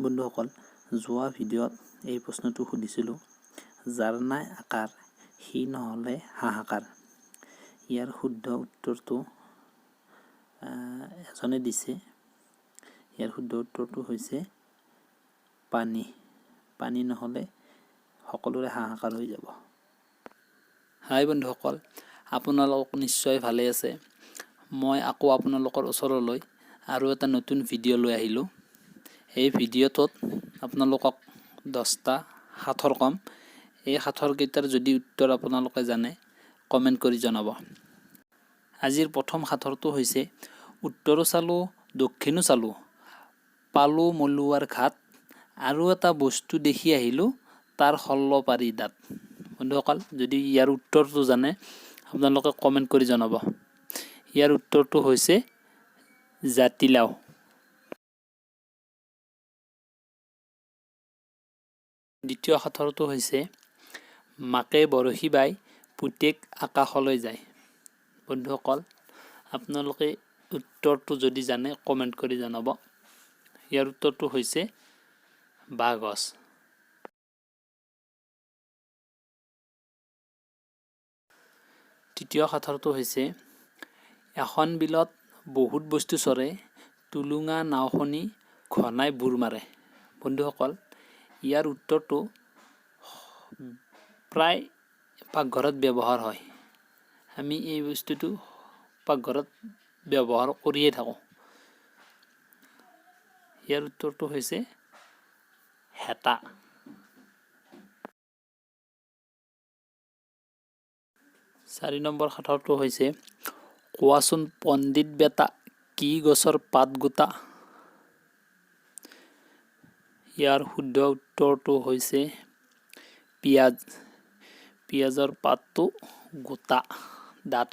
বন্ধুসকল, যোৱা ভিডিঅ'ত এই প্ৰশ্নটো সুধিছিলোঁ, যাৰ নাই আকাৰ সি নহ'লে হাহাকাৰ। ইয়াৰ শুদ্ধ উত্তৰটো এজনে দিছে। ইয়াৰ শুদ্ধ উত্তৰটো হৈছে পানী। পানী নহ'লে সকলোৰে হাহাকাৰ হৈ যাব। হাই বন্ধুসকল, আপোনালোক নিশ্চয় ভালে আছে। মই আকৌ আপোনালোকৰ ওচৰলৈ আৰু এটা নতুন ভিডিঅ' লৈ আহিলোঁ। এই ভিডিঅ'টোত আপোনালোকক 10টা সাঁথৰ ক'ম। এই সাঁথৰকেইটাৰ যদি উত্তৰ আপোনালোকে জানে কমেণ্ট কৰি জনাব। আজিৰ প্ৰথম সাঁথৰটো হৈছে, উত্তৰো চালোঁ দক্ষিণো চালোঁ, পালোঁ মলুৱাৰ ঘাট, আৰু এটা বস্তু দেখি আহিলোঁ তাৰ সল্ল পাৰি দাঁত। বন্ধুসকল, যদি ইয়াৰ উত্তৰটো জানে আপোনালোকে কমেণ্ট কৰি জনাব। ইয়াৰ উত্তৰটো হৈছে জাতিলাও। দ্বিতীয় সাঁথৰটো হৈছে, মাকে বৰশী বাই পুতেক আকাশলৈ যায়। বন্ধুসকল, আপোনালোকে উত্তৰটো যদি জানে কমেণ্ট কৰি জনাব। ইয়াৰ উত্তৰটো হৈছে বাঁহগছ। তৃতীয় সাঁথৰটো হৈছে, এখন বিলত বহুত বস্তু চৰে, টুলুঙা নাওখনি ঘনাই বুৰ মাৰে। বন্ধুসকল, ইয়াৰ উত্তৰটো প্ৰায় পাকঘৰত ব্যৱহাৰ হয়। আমি এই বস্তুটো পাকঘৰত ব্যৱহাৰ কৰিয়ে থাকোঁ। ইয়াৰ উত্তৰটো হৈছে হেতা। চাৰি নম্বৰ সাঁথৰটো হৈছে, কোৱাচোন পণ্ডিত বেটা কি গছৰ পাত গোটা। ইয়াৰ শুদ্ধ উত্তৰটো হৈছে পিঁয়াজ। পিঁয়াজৰ পাতটো গোটা ডাঠ।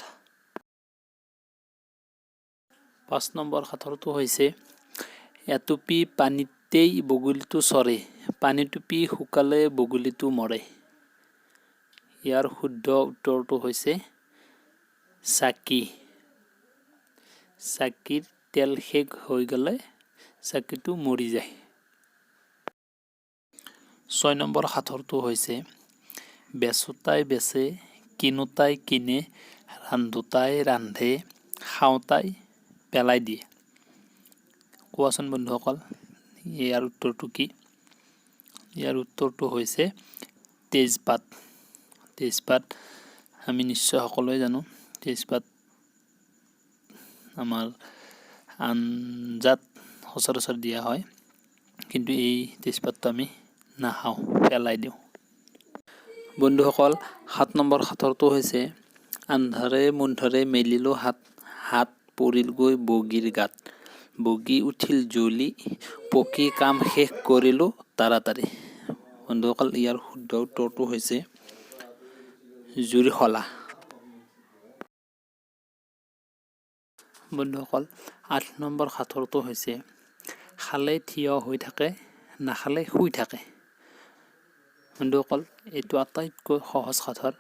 5 নম্বৰ সাঁথৰটো হৈছে, এটুপি পানীতেই বগলীটো চৰে, পানী টুপি শুকালে বগলীটো মৰে। ইয়াৰ শুদ্ধ উত্তৰটো হৈছে চাকি। চাকিৰ তেল শেষ হৈ গ'লে চাকিটো মৰি যায়। 6 নম্বৰ সাঁথৰটো হৈছে, বেচোতাই বেচে, কিনোতাই কিনে, ৰান্ধোতাই ৰান্ধে, খাওঁতাই পেলাই দিয়ে। কোৱাচোন বন্ধুসকল, ইয়াৰ উত্তৰটো কি? ইয়াৰ উত্তৰটো হৈছে তেজপাত। তেজপাত আমি নিশ্চয় সকলোৱে জানো। তেজপাত আমাৰ আঞ্জাত সচৰাচৰ দিয়া হয়, কিন্তু এই তেজপাতটো আমি নাখাওঁ, পেলাই দিওঁ। বন্ধুসকল, 7 নম্বৰ সাঁথৰটো হৈছে, আন্ধাৰে মুন্ধাৰে মেলিলো হাত, হাত পৰিলগৈ বগীৰ গাত, বগী উঠিল জ্বলি, পকি কাম শেষ কৰিলোঁ তাৰাতাৰি। বন্ধুসকল, ইয়াৰ শুদ্ধ উত্তৰটো হৈছে জুইৰ শলা। বন্ধুসকল, 8 নম্বৰ সাঁথৰটো হৈছে, খালে থিয় হৈ থাকে, নাখালে শুই থাকে। বন্ধুসকল, এইটো আটাইতকৈ সহজ সাঁথৰ।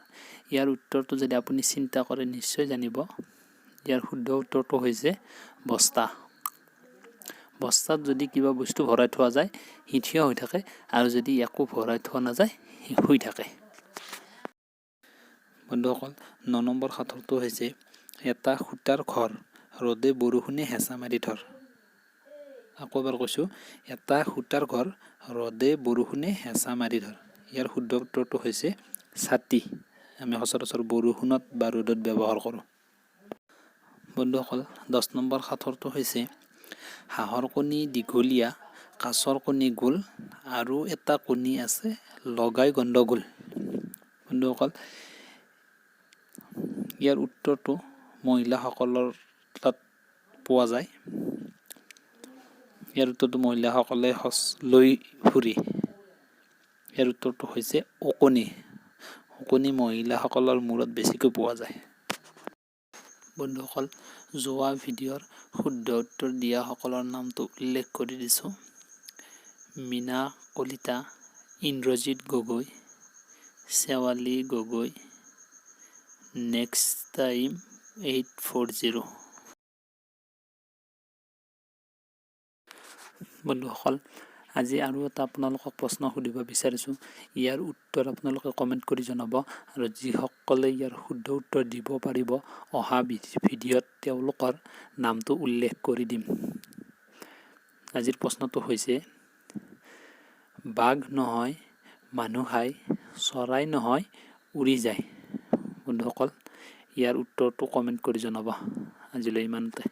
ইয়াৰ উত্তৰটো যদি আপুনি চিন্তা কৰে নিশ্চয় জানিব। ইয়াৰ শুদ্ধ উত্তৰটো হৈছে বস্তা। বস্তাত যদি কিবা বস্তু ভৰাই থোৱা যায় সি থিয় হৈ থাকে, আৰু যদি একো ভৰাই থোৱা নাযায় সি শুই থাকে। বন্ধুসকল, 9 নম্বৰ সাঁথৰটো হৈছে, এটা সূতাৰ ঘৰ, ৰ'দে বৰষুণে হেঁচা মাৰি ধৰ। আকৌ এবাৰ কৈছোঁ, এটা সূতাৰ ঘৰ, ৰ'দে বৰষুণে হেঁচা মাৰি ধৰ। ইয়াৰ শুদ্ধ উত্তৰটো হৈছে ছাতি। আমি সচৰাচৰ বৰষুণত বা ৰ'দত ব্যৱহাৰ কৰোঁ। বন্ধুসকল, 10 নম্বৰ সাঁথৰটো হৈছে, হাঁহৰ কণী দীঘলীয়া, কাছৰ কণী গোল, আৰু এটা কণী আছে লগাই গণ্ডগোল। বন্ধুসকল, ইয়াৰ উত্তৰটো মহিলাসকলৰ তাত পোৱা যায়। ইয়াৰ উত্তৰটো মহিলাসকলে লৈ ফুৰি। ইয়াৰ উত্তৰটো হৈছে ওকণি। ওকণি মহিলাসকলৰ মূৰত বেছিকৈ পোৱা যায়। বন্ধুসকল, যোৱা ভিডিঅ'ৰ শুদ্ধ উত্তৰ দিয়াসকলৰ নামটো উল্লেখ কৰি দিছোঁ। মীনা কলিতা, ইন্দ্ৰজিৎ গগৈ, শেৱালী গগৈ, নেক্সট টাইম 840। বন্ধুসকল, আজি আৰু এটা আপোনালোকক প্ৰশ্ন সুধিব বিচাৰিছোঁ। ইয়াৰ উত্তৰ আপোনালোকে কমেণ্ট কৰি জনাব, আৰু যিসকলে ইয়াৰ শুদ্ধ উত্তৰ দিব পাৰিব অহা ভিডিঅ'ত তেওঁলোকৰ নামটো উল্লেখ কৰি দিম। আজিৰ প্ৰশ্নটো হৈছে, বাঘ নহয় মানুহ খায়, চৰাই নহয় উৰি যায়। বন্ধুসকল, ইয়াৰ উত্তৰটো কমেণ্ট কৰি জনাব। আজিলৈ ইমানতে।